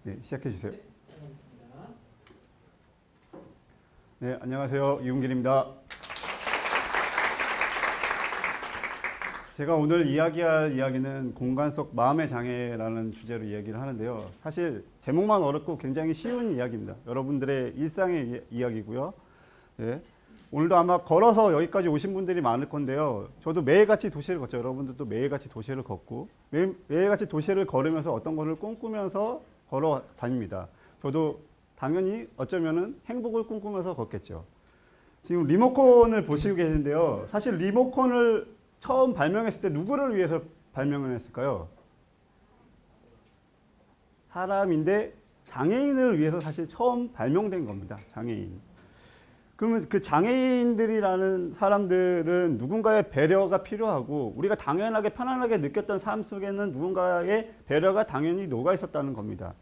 네, 시작해 주세요. 네, 시작하겠습니다. 네, 안녕하세요. 이웅길입니다. 제가 오늘 이야기할 이야기는 공간 속 마음의 장애라는 주제로 이야기를 하는데요. 사실 제목만 어렵고 굉장히 쉬운 이야기입니다. 여러분들의 일상의 이야기고요. 네. 오늘도 아마 걸어서 여기까지 오신 분들이 많을 건데요. 저도 매일같이 도시를 걷죠. 여러분들도 매일같이 도시를 걷고 매일같이 도시를 걸으면서 어떤 것을 꿈꾸면서 걸어 다닙니다. 저도 당연히 어쩌면은 행복을 꿈꾸면서 걷겠죠. 지금 리모컨을 보시고 계신데요. 사실 리모컨을 처음 발명했을 때 누구를 위해서 발명을 했을까요? 사람인데 장애인을 위해서 사실 처음 발명된 겁니다. 장애인. 그러면 그 장애인들이라는 사람들은 누군가의 배려가 필요하고 우리가 당연하게 편안하게 느꼈던 삶 속에는 누군가의 배려가 당연히 녹아 있었다는 겁니다.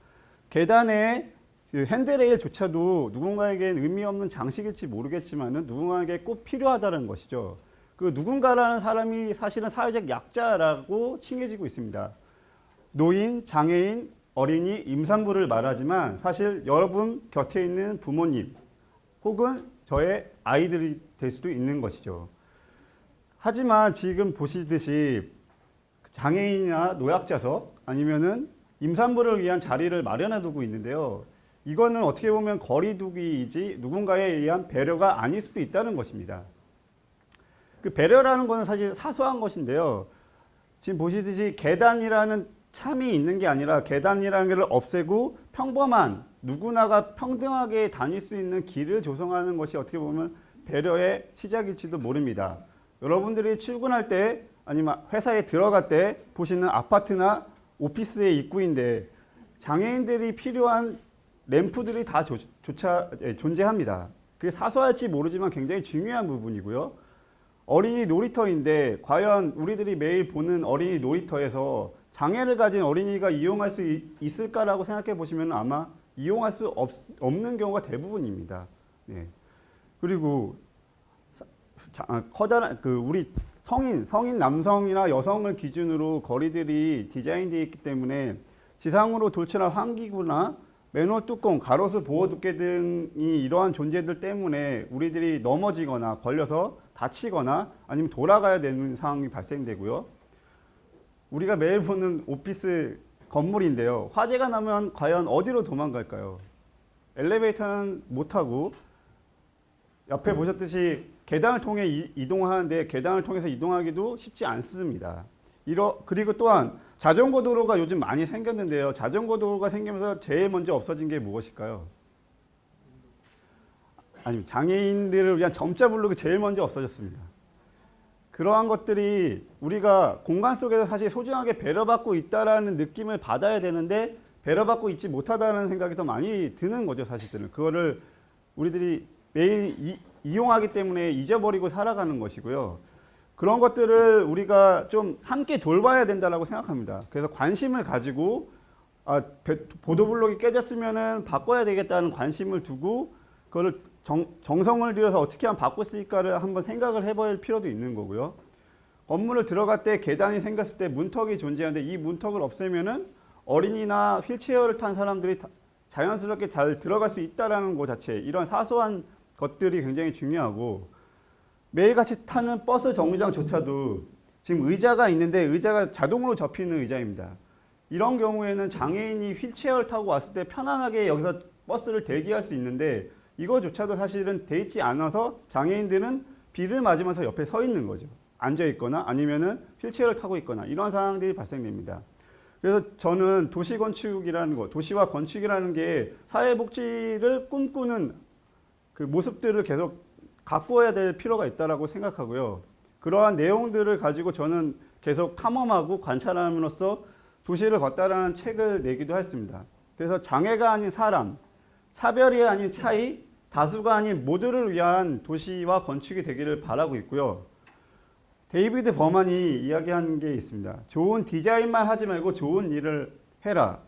계단에 핸드레일조차도 누군가에겐 의미 없는 장식일지 모르겠지만은 누군가에게 꼭 필요하다는 것이죠. 그 누군가라는 사람이 사실은 사회적 약자라고 칭해지고 있습니다. 노인, 장애인, 어린이, 임산부를 말하지만 사실 여러분 곁에 있는 부모님 혹은 저의 아이들이 될 수도 있는 것이죠. 하지만 지금 보시듯이 장애인이나 노약자석 아니면은 임산부를 위한 자리를 마련해 두고 있는데요. 이거는 어떻게 보면 거리두기이지 누군가에 의한 배려가 아닐 수도 있다는 것입니다. 그 배려라는 것은 사실 사소한 것인데요. 지금 보시듯이 계단이라는 참이 있는 게 아니라 계단이라는 것을 없애고 평범한 누구나가 평등하게 다닐 수 있는 길을 조성하는 것이 어떻게 보면 배려의 시작일지도 모릅니다. 여러분들이 출근할 때 아니면 회사에 들어갈 때 보시는 아파트나 오피스의 입구인데 장애인들이 필요한 램프들이 다 존재합니다. 그게 사소할지 모르지만 굉장히 중요한 부분이고요. 어린이 놀이터인데 과연 우리들이 매일 보는 어린이 놀이터에서 장애를 가진 어린이가 이용할 수 있을까라고 생각해 보시면 아마 이용할 수 없는 경우가 대부분입니다. 네. 그리고 커다란 우리 성인 남성이나 여성을 기준으로 거리들이 디자인되어 있기 때문에 지상으로 돌출한 환기구나 맨홀 뚜껑, 가로수 보호 두께 등이 이러한 존재들 때문에 우리들이 넘어지거나 걸려서 다치거나 아니면 돌아가야 되는 상황이 발생되고요. 우리가 매일 보는 오피스 건물인데요. 화재가 나면 과연 어디로 도망갈까요? 엘리베이터는 못 타고 옆에 보셨듯이 계단을 통해 이동하는데 계단을 통해서 이동하기도 쉽지 않습니다. 그리고 또한 자전거 도로가 요즘 많이 생겼는데요. 자전거 도로가 생기면서 제일 먼저 없어진 게 무엇일까요? 아니면 장애인들을 위한 점자 블록이 제일 먼저 없어졌습니다. 그러한 것들이 우리가 공간 속에서 사실 소중하게 배려받고 있다라는 느낌을 받아야 되는데 배려받고 있지 못하다는 생각이 더 많이 드는 거죠, 사실은. 그거를 우리들이 매일 이용하기 때문에 잊어버리고 살아가는 것이고요. 그런 것들을 우리가 좀 함께 돌봐야 된다고 생각합니다. 그래서 관심을 가지고 보도블록이 깨졌으면 바꿔야 되겠다는 관심을 두고 그거를 정성을 들여서 어떻게 하면 바꿀 수 있을까를 한번 생각을 해볼 필요도 있는 거고요. 건물을 들어갈 때 계단이 생겼을 때 문턱이 존재하는데 이 문턱을 없애면은 어린이나 휠체어를 탄 사람들이 자연스럽게 잘 들어갈 수 있다는 것 자체, 이런 사소한 것들이 굉장히 중요하고, 매일같이 타는 버스 정류장조차도 지금 의자가 있는데 의자가 자동으로 접히는 의자입니다. 이런 경우에는 장애인이 휠체어를 타고 왔을 때 편안하게 여기서 버스를 대기할 수 있는데 이거조차도 사실은 돼 있지 않아서 장애인들은 비를 맞으면서 옆에 서 있는 거죠. 앉아 있거나 아니면은 휠체어를 타고 있거나 이런 상황들이 발생됩니다. 그래서 저는 도시건축이라는 것, 도시와 건축이라는 게 사회복지를 꿈꾸는 그 모습들을 계속 가꾸어야 될 필요가 있다고 생각하고요. 그러한 내용들을 가지고 저는 계속 탐험하고 관찰함으로써 도시를 걷다라는 책을 내기도 했습니다. 그래서 장애가 아닌 사람, 차별이 아닌 차이, 다수가 아닌 모두를 위한 도시와 건축이 되기를 바라고 있고요. 데이비드 버만이 이야기한 게 있습니다. 좋은 디자인만 하지 말고 좋은 일을 해라.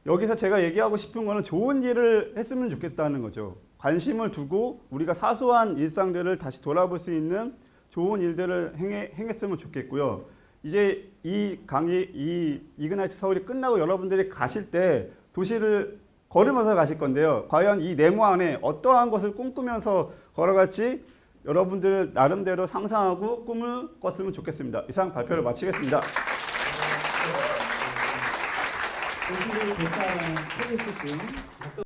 여기서 제가 얘기하고 싶은 거는 좋은 일을 했으면 좋겠다는 거죠. 관심을 두고 우리가 사소한 일상들을 다시 돌아볼 수 있는 좋은 일들을 행했으면 좋겠고요. 이제 이 강의, 이 이그나이트 서울이 끝나고 여러분들이 가실 때 도시를 걸으면서 가실 건데요. 과연 이 네모 안에 어떠한 것을 꿈꾸면서 걸어갈지 여러분들 나름대로 상상하고 꿈을 꿨으면 좋겠습니다. 이상 발표를 마치겠습니다. 교수님이 대사를 해주신